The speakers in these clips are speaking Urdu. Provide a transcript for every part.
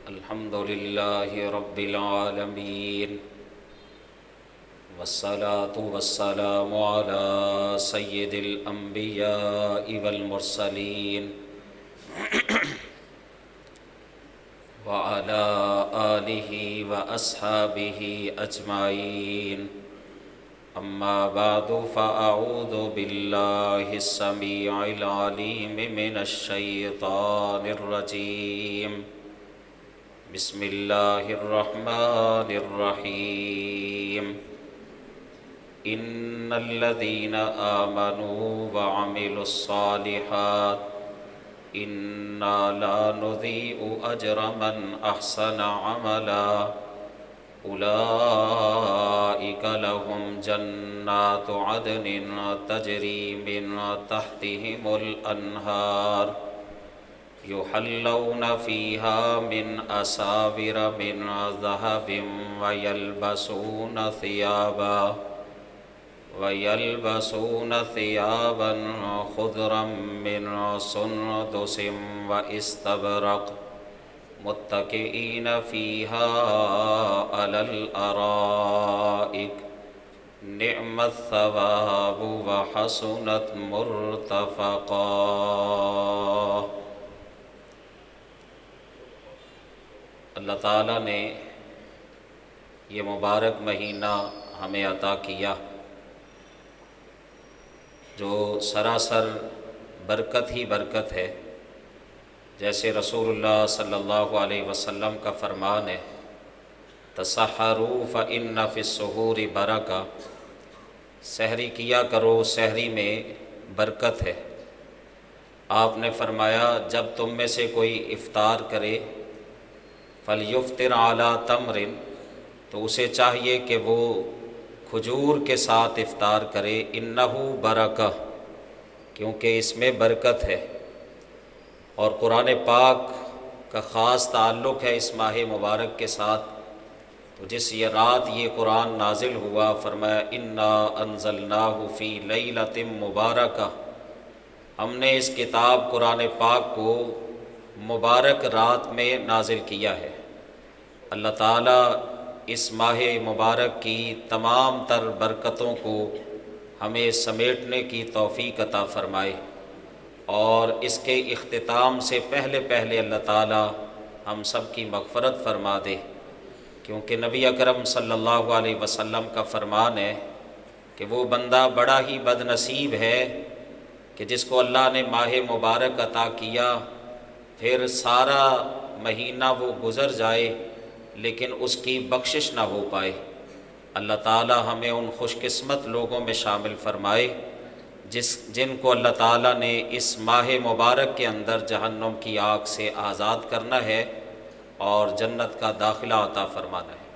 الحمد لله رب العالمين، والصلاة والسلام على سيد الأنبياء والمرسلين وعلى آله وأصحابه أجمعين. أما بعد فأعوذ بالله السميع العليم من الشيطان الرجيم. بسم الله الرحمن الرحيم. إن الذين آمنوا وعملوا الصالحات إنا لا نضيع أجر من أحسن عملا أولئك لهم جنات عدن تجري من تحتهم الأنهار يحلون فيها من أساور من ذهب ويلبسون ثيابا خضرا من سندس واستبرق متكئين فيها على الأرائك نعم الثواب وحسنت مرتفقا. اللہ تعالیٰ نے یہ مبارک مہینہ ہمیں عطا کیا جو سراسر برکت ہی برکت ہے. جیسے رسول اللہ صلی اللہ علیہ وسلم کا فرمان ہے، تسحروا فإن فی السحور برکہ، سحری کیا کرو، سحری میں برکت ہے. آپ نے فرمایا جب تم میں سے کوئی افطار کرے فلیفطر علی تمر، تو اسے چاہیے کہ وہ کھجور کے ساتھ افطار کرے، انہ برکہ، کیونکہ اس میں برکت ہے. اور قرآن پاک کا خاص تعلق ہے اس ماہ مبارک کے ساتھ. تو جس یہ رات یہ قرآن نازل ہوا، فرمایا انا انزلناہ فی لیلۃ مبارکہ، ہم نے اس کتاب قرآن پاک کو مبارک رات میں نازل کیا ہے. اللہ تعالیٰ اس ماہ مبارک کی تمام تر برکتوں کو ہمیں سمیٹنے کی توفیق عطا فرمائے، اور اس کے اختتام سے پہلے پہلے اللہ تعالیٰ ہم سب کی مغفرت فرما دے. کیونکہ نبی اکرم صلی اللہ علیہ وسلم کا فرمان ہے کہ وہ بندہ بڑا ہی بد نصیب ہے کہ جس کو اللہ نے ماہ مبارک عطا کیا، پھر سارا مہینہ وہ گزر جائے لیکن اس کی بخشش نہ ہو پائے. اللہ تعالیٰ ہمیں ان خوش قسمت لوگوں میں شامل فرمائے جن کو اللہ تعالیٰ نے اس ماہ مبارک کے اندر جہنم کی آگ سے آزاد کرنا ہے اور جنت کا داخلہ عطا فرمانا ہے.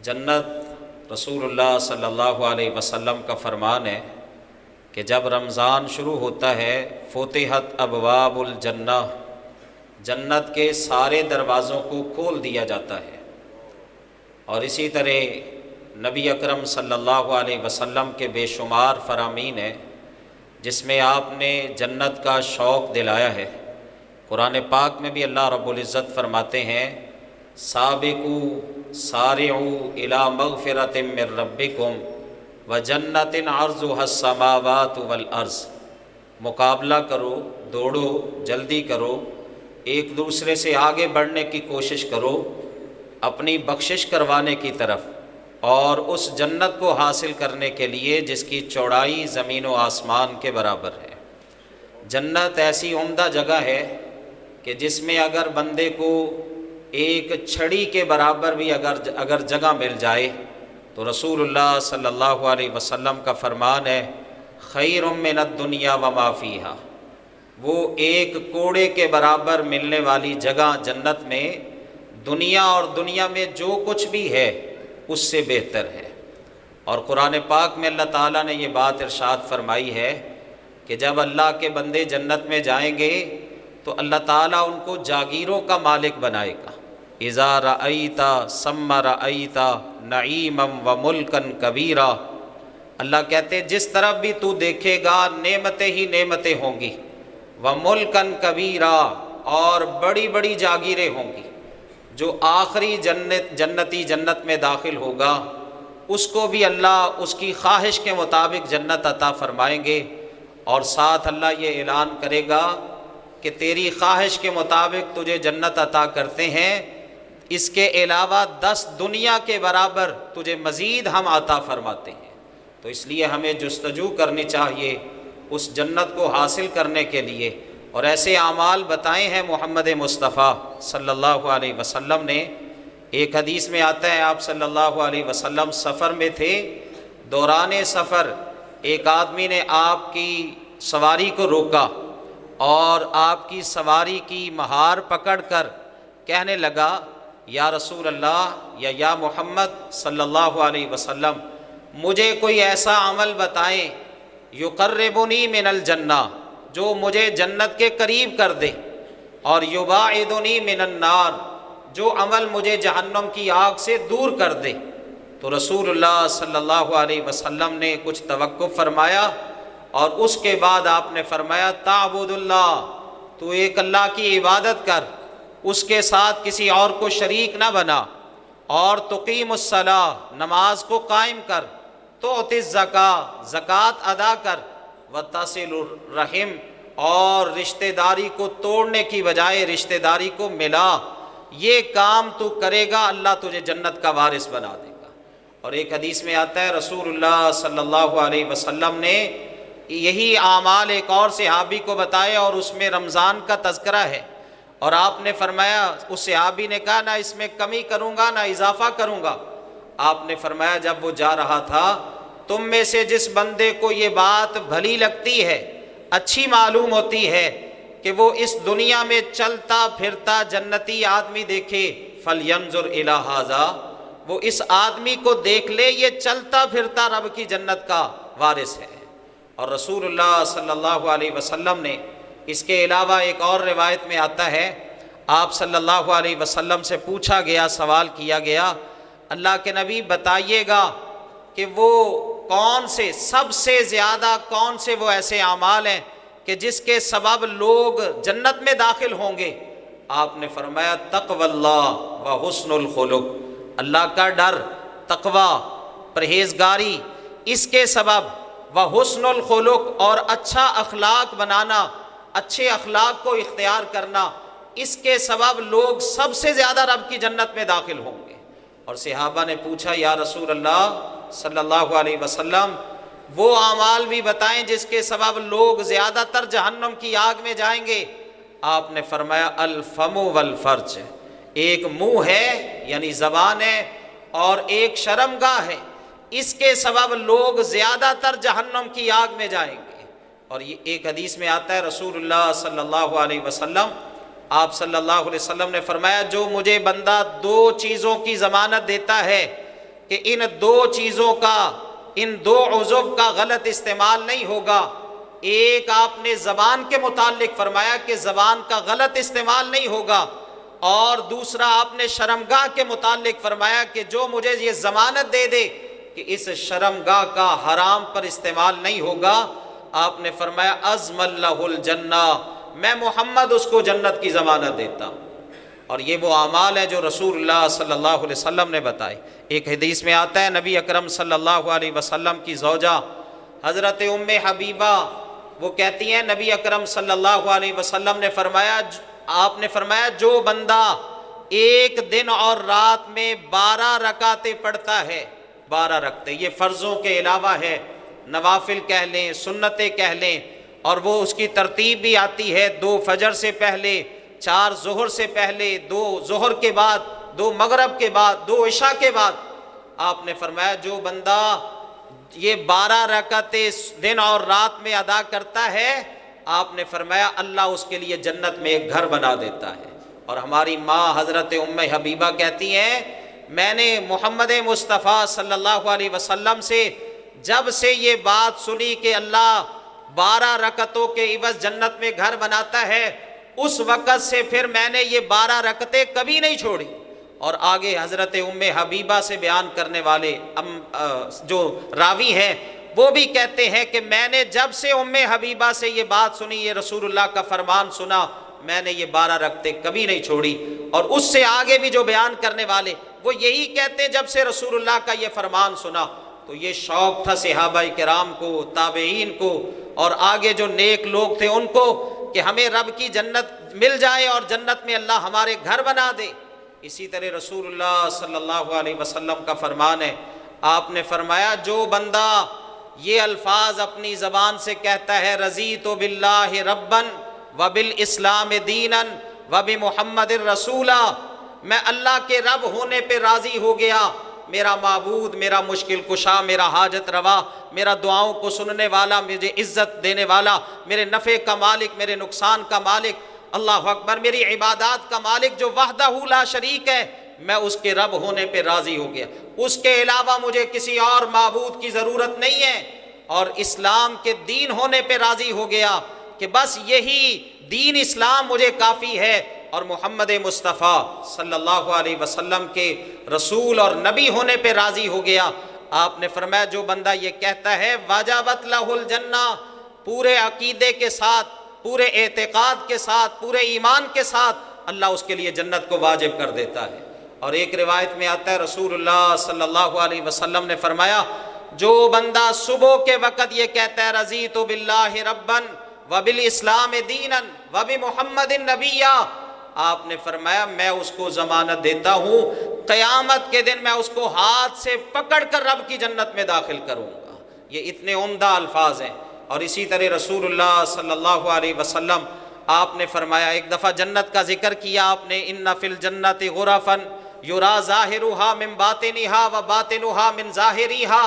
جنت رسول اللہ صلی اللہ علیہ وسلم کا فرمان ہے کہ جب رمضان شروع ہوتا ہے فتحت ابواب الجنہ، جنت کے سارے دروازوں کو کھول دیا جاتا ہے. اور اسی طرح نبی اکرم صلی اللہ علیہ وسلم کے بے شمار فرامین ہیں جس میں آپ نے جنت کا شوق دلایا ہے. قرآن پاک میں بھی اللہ رب العزت فرماتے ہیں سابقوا سارعوا الی مغفرۃ من ربکم وجنۃ عرضها السماوات والارض، مقابلہ کرو، دوڑو، جلدی کرو، ایک دوسرے سے آگے بڑھنے کی کوشش کرو اپنی بخشش کروانے کی طرف، اور اس جنت کو حاصل کرنے کے لیے جس کی چوڑائی زمین و آسمان کے برابر ہے. جنت ایسی عمدہ جگہ ہے کہ جس میں اگر بندے کو ایک چھڑی کے برابر بھی اگر جگہ مل جائے تو رسول اللہ صلی اللہ علیہ وسلم کا فرمان ہے خیر من الدنیا وما فیہا، وہ ایک کوڑے کے برابر ملنے والی جگہ جنت میں دنیا اور دنیا میں جو کچھ بھی ہے اس سے بہتر ہے. اور قرآن پاک میں اللہ تعالیٰ نے یہ بات ارشاد فرمائی ہے کہ جب اللہ کے بندے جنت میں جائیں گے تو اللہ تعالیٰ ان کو جاگیروں کا مالک بنائے گا. اذا رأیت ثم رأیت نعیما وملکا کبیرا، اللہ کہتے جس طرف بھی تو دیکھے گا نعمتیں ہی نعمتیں ہوں گی. وملکا کبیرا، اور بڑی بڑی جاگیریں ہوں گی۔ جو آخری جنتی جنت میں داخل ہوگا اس کو بھی اللہ اس کی خواہش کے مطابق جنت عطا فرمائیں گے، اور ساتھ اللہ یہ اعلان کرے گا کہ تیری خواہش کے مطابق تجھے جنت عطا کرتے ہیں، اس کے علاوہ 10 دنیا کے برابر تجھے مزید ہم عطا فرماتے ہیں۔ تو اس لیے ہمیں جستجو کرنی چاہیے اس جنت کو حاصل کرنے کے لیے، اور ایسے اعمال بتائے ہیں محمد مصطفیٰ صلی اللہ علیہ وسلم نے۔ ایک حدیث میں آتا ہے آپ صلی اللہ علیہ وسلم سفر میں تھے، دوران سفر ایک آدمی نے آپ کی سواری کو روکا اور آپ کی سواری کی مہار پکڑ کر کہنے لگا یا رسول اللہ یا محمد صلی اللہ علیہ وسلم، مجھے کوئی ایسا عمل بتائیں یقربنی من الجنہ، جو مجھے جنت کے قریب کر دے، اور یباعدنی من النار، جو عمل مجھے جہنم کی آگ سے دور کر دے۔ تو رسول اللہ صلی اللہ علیہ وسلم نے کچھ توقف فرمایا، اور اس کے بعد آپ نے فرمایا تعبد اللہ، تو ایک اللہ کی عبادت کر، اس کے ساتھ کسی اور کو شریک نہ بنا، اور تقیم الصلاۃ، نماز کو قائم کر، تعطی الزکاۃ، زکوٰۃ ادا کر، وتصل الرحم، اور رشتہ داری کو توڑنے کی بجائے رشتہ داری کو ملا۔ یہ کام تو کرے گا اللہ تجھے جنت کا وارث بنا دے گا۔ اور ایک حدیث میں آتا ہے رسول اللہ صلی اللہ علیہ وسلم نے یہی اعمال ایک اور صحابی کو بتائے، اور اس میں رمضان کا تذکرہ ہے، اور آپ نے فرمایا، اس صحابی نے کہا نہ اس میں کمی کروں گا نہ اضافہ کروں گا۔ آپ نے فرمایا جب وہ جا رہا تھا، تم میں سے جس بندے کو یہ بات بھلی لگتی ہے، اچھی معلوم ہوتی ہے کہ وہ اس دنیا میں چلتا پھرتا جنتی آدمی دیکھے، فَلْيَنْظُرْ إِلَىٰ هَٰذَا، وہ اس آدمی کو دیکھ لے، یہ چلتا پھرتا رب کی جنت کا وارث ہے۔ اور رسول اللہ صلی اللہ علیہ وسلم نے اس کے علاوہ ایک اور روایت میں آتا ہے، آپ صلی اللہ علیہ وسلم سے پوچھا گیا، سوال کیا گیا، اللہ کے نبی بتائیے گا کہ وہ کون سے سب سے زیادہ کون سے وہ ایسے اعمال ہیں کہ جس کے سبب لوگ جنت میں داخل ہوں گے؟ آپ نے فرمایا تقوی اللہ و حسن الخلق، اللہ کا ڈر، تقوی، پرہیزگاری، اس کے سبب و حسن الخلق، اور اچھا اخلاق بنانا، اچھے اخلاق کو اختیار کرنا، اس کے سبب لوگ سب سے زیادہ رب کی جنت میں داخل ہوں گے۔ اور صحابہ نے پوچھا یا رسول اللہ صلی اللہ علیہ وسلم، وہ اعمال بھی بتائیں جس کے سبب لوگ زیادہ تر جہنم کی آگ میں جائیں گے۔ آپ نے فرمایا الفم والفرج، ایک منہ ہے یعنی زبان ہے، اور ایک شرمگاہ ہے، اس کے سبب لوگ زیادہ تر جہنم کی آگ میں جائیں گے۔ اور یہ ایک حدیث میں آتا ہے رسول اللہ صلی اللہ علیہ وسلم، آپ صلی اللہ علیہ وسلم نے فرمایا جو مجھے بندہ 2 چیزوں کی ضمانت دیتا ہے کہ ان 2 چیزوں کا، ان 2 عضو کا غلط استعمال نہیں ہوگا، ایک آپ نے زبان کے متعلق فرمایا کہ زبان کا غلط استعمال نہیں ہوگا، اور دوسرا آپ نے شرمگاہ کے متعلق فرمایا کہ جو مجھے یہ ضمانت دے دے کہ اس شرمگاہ کا حرام پر استعمال نہیں ہوگا، آپ نے فرمایا عزم اللہ الجنہ، میں محمد اس کو جنت کی ضمانت دیتا ہوں۔ اور یہ وہ اعمال ہیں جو رسول اللہ صلی اللہ علیہ وسلم نے بتائے۔ ایک حدیث میں آتا ہے نبی اکرم صلی اللہ علیہ وسلم کی زوجہ حضرت ام حبیبہ وہ کہتی ہیں نبی اکرم صلی اللہ علیہ وسلم نے فرمایا، آپ نے فرمایا جو بندہ ایک دن اور رات میں 12 رکعتیں پڑھتا ہے، 12 رکعتیں، یہ فرضوں کے علاوہ ہے، نوافل کہہ لیں، سنتیں کہہ لیں، اور وہ اس کی ترتیب بھی آتی ہے 2 فجر سے پہلے، 4 ظہر سے پہلے، 2 ظہر کے بعد، 2 مغرب کے بعد، 2 عشاء کے بعد۔ آپ نے فرمایا جو بندہ یہ 12 رکعتیں دن اور رات میں ادا کرتا ہے، آپ نے فرمایا اللہ اس کے لیے جنت میں ایک گھر بنا دیتا ہے۔ اور ہماری ماں حضرت ام حبیبہ کہتی ہیں میں نے محمد مصطفیٰ صلی اللہ علیہ وسلم سے جب سے یہ بات سنی کہ اللہ 12 رکعتوں کے عوض جنت میں گھر بناتا ہے، اس وقت سے پھر میں نے یہ 12 رکعتیں کبھی نہیں چھوڑی۔ اور آگے حضرت ام حبیبہ سے بیان کرنے والے جو راوی ہیں وہ بھی کہتے ہیں کہ میں نے جب سے ام حبیبہ سے یہ بات سنی، یہ رسول اللہ کا فرمان سنا، میں نے یہ 12 رکعتیں کبھی نہیں چھوڑی۔ اور اس سے آگے بھی جو بیان کرنے والے وہ یہی کہتے ہیں، جب سے رسول اللہ کا یہ فرمان سنا تو یہ شوق تھا صحابہ کرام کو، تابعین کو، اور آگے جو نیک لوگ تھے ان کو، کہ ہمیں رب کی جنت مل جائے اور جنت میں اللہ ہمارے گھر بنا دے۔ اسی طرح رسول اللہ صلی اللہ علیہ وسلم کا فرمان ہے، آپ نے فرمایا جو بندہ یہ الفاظ اپنی زبان سے کہتا ہے، رضیت باللہ ربا وبالاسلام دینا وبمحمد رسولا، میں اللہ کے رب ہونے پہ راضی ہو گیا، میرا معبود، میرا مشکل کشا، میرا حاجت روا، میرا دعاؤں کو سننے والا، مجھے عزت دینے والا، میرے نفع کا مالک، میرے نقصان کا مالک، اللہ اکبر، میری عبادات کا مالک جو وحدہ لا شریک ہے، میں اس کے رب ہونے پہ راضی ہو گیا، اس کے علاوہ مجھے کسی اور معبود کی ضرورت نہیں ہے، اور اسلام کے دین ہونے پہ راضی ہو گیا کہ بس یہی دین اسلام مجھے کافی ہے، اور محمد مصطفیٰ صلی اللہ علیہ وسلم کے رسول اور نبی ہونے پہ راضی ہو گیا۔ آپ نے فرمایا جو بندہ یہ کہتا ہے وجبت لہ الجنہ، پورے عقیدے کے ساتھ، پورے اعتقاد کے ساتھ، پورے ایمان کے ساتھ اللہ اس کے لیے جنت کو واجب کر دیتا ہے۔ اور ایک روایت میں آتا ہے رسول اللہ صلی اللہ علیہ وسلم نے فرمایا جو بندہ صبح کے وقت یہ کہتا ہے رضیت باللہ ربا وبالاسلام دینا وبمحمد نبیا، آپ نے فرمایا میں اس کو ضمانت دیتا ہوں قیامت کے دن میں اس کو ہاتھ سے پکڑ کر رب کی جنت میں داخل کروں گا۔ یہ اتنے عمدہ الفاظ ہیں۔ اور اسی طرح رسول اللہ صلی اللہ علیہ وسلم آپ نے فرمایا، ایک دفعہ جنت کا ذکر کیا آپ نے، ان فی الجنت غرفا یرا ظاہرها من باطنها وباطنها من ظاہرها،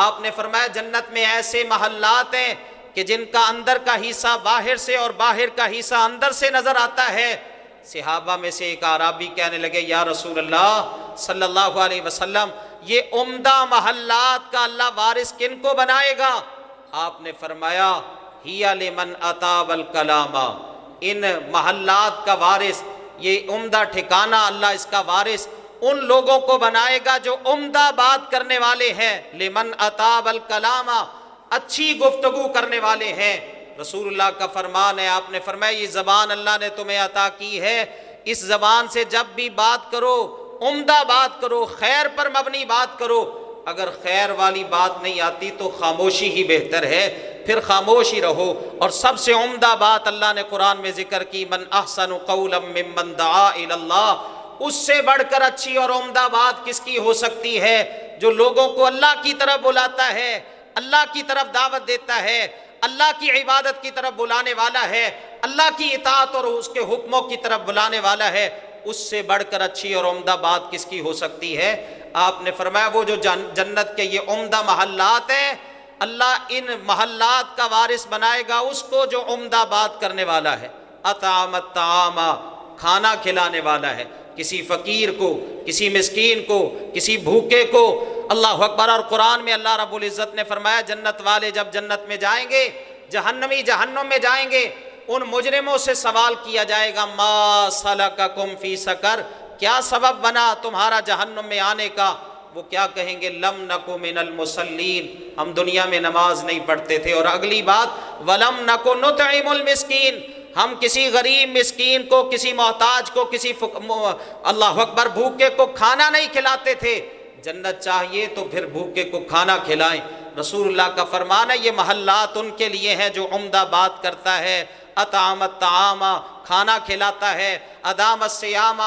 آپ نے فرمایا جنت میں ایسے محلات ہیں کہ جن کا اندر کا حصہ باہر سے اور باہر کا حصہ اندر سے نظر آتا ہے۔ صحابہ میں سے ایک اعرابی کہنے لگے یا رسول اللہ صلی اللہ علیہ وسلم یہ عمدہ محلات کا اللہ وارث کن کو بنائے گا؟ آپ نے فرمایا ہی لمن اطاب الکلام، ان محلات کا وارث، یہ عمدہ ٹھکانہ اللہ اس کا وارث ان لوگوں کو بنائے گا جو عمدہ بات کرنے والے ہیں، لمن اطاب الکلام، اچھی گفتگو کرنے والے ہیں۔ رسول اللہ کا فرمان ہے، آپ نے فرمایا یہ زبان اللہ نے تمہیں عطا کی ہے، اس زبان سے جب بھی بات کرو عمدہ بات کرو، خیر پر مبنی بات کرو، اگر خیر والی بات نہیں آتی تو خاموشی ہی بہتر ہے، پھر خاموش ہی رہو۔ اور سب سے عمدہ بات اللہ نے قرآن میں ذکر کی، من احسن قولا ممن دعا الی اللہ، اس سے بڑھ کر اچھی اور عمدہ بات کس کی ہو سکتی ہے؟ جو لوگوں کو اللہ کی طرف بلاتا ہے، اللہ کی طرف دعوت دیتا ہے، اللہ کی عبادت کی طرف بلانے والا ہے، اللہ کی اطاعت اور اس کے حکموں کی طرف بلانے والا ہے، اس سے بڑھ کر اچھی اور عمدہ بات کس کی ہو سکتی ہے؟ آپ نے فرمایا وہ جو جنت کے یہ عمدہ محلات ہیں، اللہ ان محلات کا وارث بنائے گا اس کو جو عمدہ بات کرنے والا ہے، اطعم الطعام، کھانا کھلانے والا ہے، کسی فقیر کو، کسی مسکین کو، کسی بھوکے کو، اللہ اکبر۔ اور قرآن میں اللہ رب العزت نے فرمایا جنت والے جب جنت میں جائیں گے، جہنمی جہنم میں جائیں گے، ان مجرموں سے سوال کیا جائے گا ما سلککم فی سقر، کیا سبب بنا تمہارا جہنم میں آنے کا؟ وہ کیا کہیں گے؟ لم نکو من المصلین، ہم دنیا میں نماز نہیں پڑھتے تھے۔ اور اگلی بات ولم نکو نطعم المسکین، ہم کسی غریب مسکین کو، کسی محتاج کو، کسی اللہ اکبر بھوکے کو کھانا نہیں کھلاتے تھے۔ جنت چاہیے تو پھر بھوکے کو کھانا کھلائیں۔ رسول اللہ کا فرمان ہے یہ محلات ان کے لیے ہیں جو عمدہ بات کرتا ہے، اطعم الطعام، کھانا کھلاتا ہے، ادام الصیام،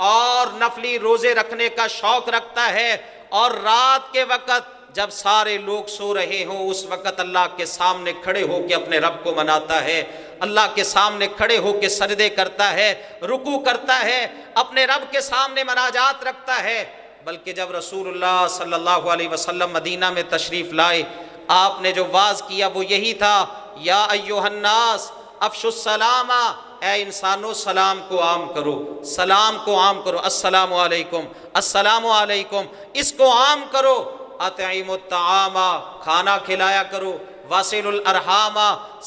اور نفلی روزے رکھنے کا شوق رکھتا ہے، اور رات کے وقت جب سارے لوگ سو رہے ہوں اس وقت اللہ کے سامنے کھڑے ہو کے اپنے رب کو مناتا ہے، اللہ کے سامنے کھڑے ہو کے سجدے کرتا ہے، رکوع کرتا ہے، اپنے رب کے سامنے مناجات رکھتا ہے۔ بلکہ جب رسول اللہ صلی اللہ علیہ وسلم مدینہ میں تشریف لائے، آپ نے جو واعظ کیا وہ یہی تھا، یا ایھا الناس افشوا السلام، اے انسانوں سلام کو عام کرو، سلام کو عام کرو، السلام علیکم، السلام علیکم، اس کو عام کرو، اطعموا الطعام، کھانا کھلایا کرو، واصلوا الارحام،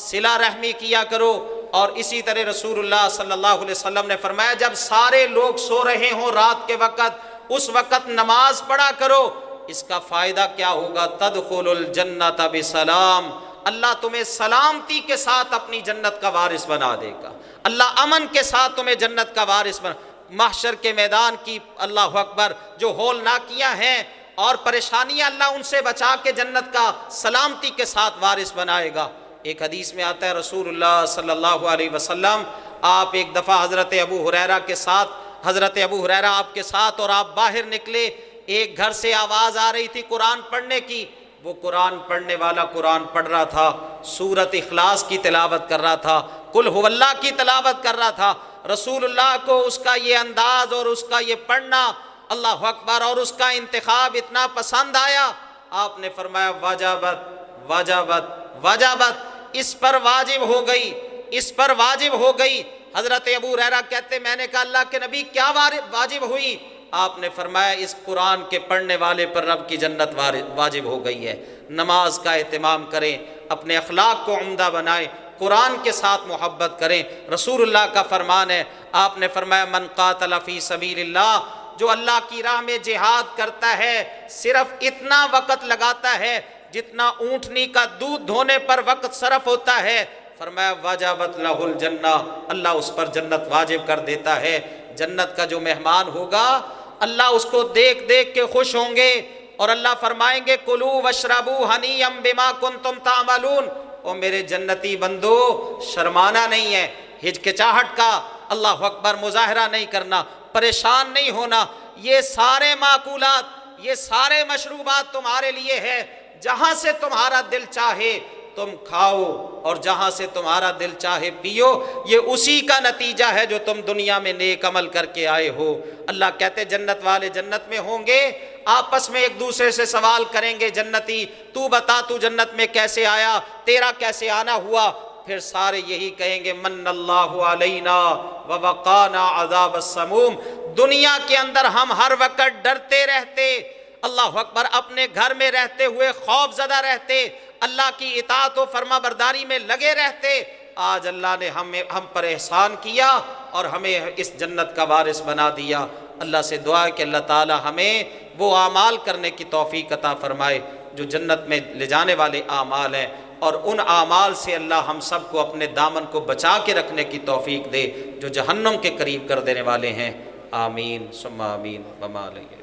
صلہ رحمی کیا کرو۔ اور اسی طرح رسول اللہ صلی اللہ علیہ وسلم نے فرمایا جب سارے لوگ سو رہے ہوں رات کے وقت، اس وقت نماز پڑھا کرو۔ اس کا فائدہ کیا ہوگا؟ تدخل الجنت بسلام، اللہ تمہیں سلامتی کے ساتھ اپنی جنت کا وارث بنا دے گا، اللہ امن کے ساتھ تمہیں جنت کا وارث بنا، محشر کے میدان کی اللہ اکبر جو ہولناکیاں ہیں اور پریشانیاں، اللہ ان سے بچا کے جنت کا سلامتی کے ساتھ وارث بنائے گا۔ ایک حدیث میں آتا ہے رسول اللہ صلی اللہ علیہ وسلم، آپ ایک دفعہ حضرت ابو ہریرہ کے ساتھ، حضرت ابو ہریرہ آپ کے ساتھ، اور آپ باہر نکلے، ایک گھر سے آواز آ رہی تھی قرآن پڑھنے کی، وہ قرآن پڑھنے والا قرآن پڑھ رہا تھا، سورۃ اخلاص کی تلاوت کر رہا تھا، قل هو اللہ کی تلاوت کر رہا تھا۔ رسول اللہ کو اس کا یہ انداز اور اس کا یہ پڑھنا، اللہ اکبر، اور اس کا انتخاب اتنا پسند آیا، آپ نے فرمایا واجبت واجبت واجبت، اس پر واجب ہو گئی، اس پر واجب ہو گئی۔ حضرت ابو ہریرہ کہتے میں نے کہا اللہ کے نبی کیا واجب ہوئی؟ آپ نے فرمایا اس قرآن کے پڑھنے والے پر رب کی جنت واجب ہو گئی ہے۔ نماز کا اہتمام کریں، اپنے اخلاق کو عمدہ بنائیں، قرآن کے ساتھ محبت کریں۔ رسول اللہ کا فرمان ہے، آپ نے فرمایا من قاتل فی سبیل اللہ، جو اللہ کی راہ میں جہاد کرتا ہے صرف اتنا وقت لگاتا ہے جتنا اونٹنی کا دودھ دھونے پر وقت صرف ہوتا ہے، فرمایا واجبت لہ الجنہ، اللہ اس پر جنت واجب کر دیتا ہے۔ جنت کا جو مہمان ہوگا اللہ اس کو دیکھ دیکھ کے خوش ہوں گے، اور اللہ فرمائیں گے کلوا واشربوا ہنیئا بما کنتم تعملون، او میرے جنتی بندو شرمانا نہیں ہے، ہچکچاہٹ کا اللہ اکبر مظاہرہ نہیں کرنا، پریشان نہیں ہونا، یہ سارے معقولات، یہ سارے مشروبات تمہارے لیے ہے، جہاں سے تمہارا دل چاہے تم کھاؤ اور جہاں سے تمہارا دل چاہے پیو، یہ اسی کا نتیجہ ہے جو تم دنیا میں نیک عمل کر کے آئے ہو۔ اللہ کہتے جنت والے جنت میں ہوں گے، آپس میں ایک دوسرے سے سوال کریں گے جنتی تو بتا تو جنت میں کیسے آیا، تیرا کیسے آنا ہوا؟ پھر سارے یہی کہیں گے من اللہ علینا ووقانا عذاب السموم، دنیا کے اندر ہم ہر وقت ڈرتے رہتے، اللہ اکبر، اپنے گھر میں رہتے ہوئے خوف زدہ رہتے، اللہ کی اطاعت و فرما برداری میں لگے رہتے، آج اللہ نے ہم پر احسان کیا اور ہمیں اس جنت کا وارث بنا دیا۔ اللہ سے دعا ہے کہ اللہ تعالی ہمیں وہ اعمال کرنے کی توفیق عطا فرمائے جو جنت میں لے جانے والے اعمال ہیں، اور ان اعمال سے اللہ ہم سب کو اپنے دامن کو بچا کے رکھنے کی توفیق دے جو جہنم کے قریب کر دینے والے ہیں۔ آمین ثم آمین وما علیہ۔